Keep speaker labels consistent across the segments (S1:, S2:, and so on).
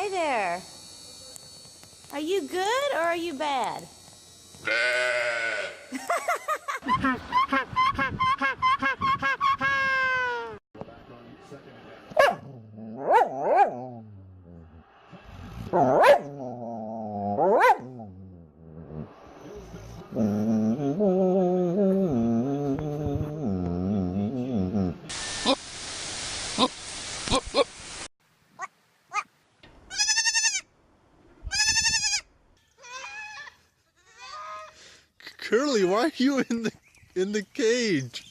S1: Hi there. Are you good or are you bad?
S2: Curly, why are you in the cage?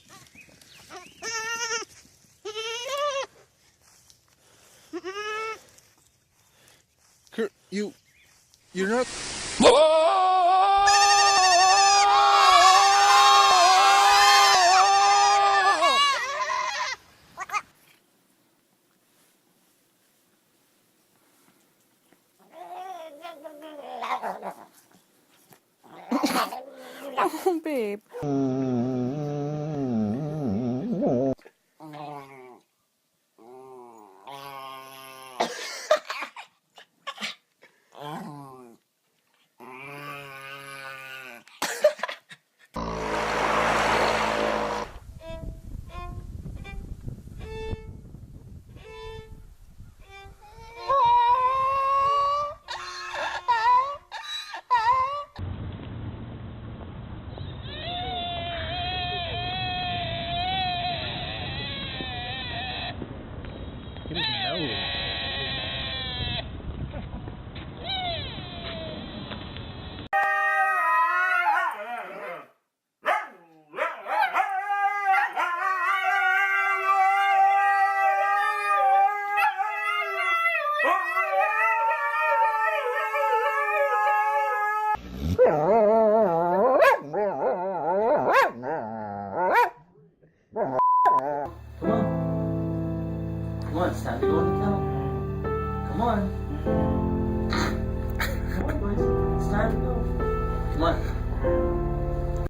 S2: You're not.
S1: Oh, babe.
S3: Get his nose.
S4: Come on, it's time to go in the kennel. Come on.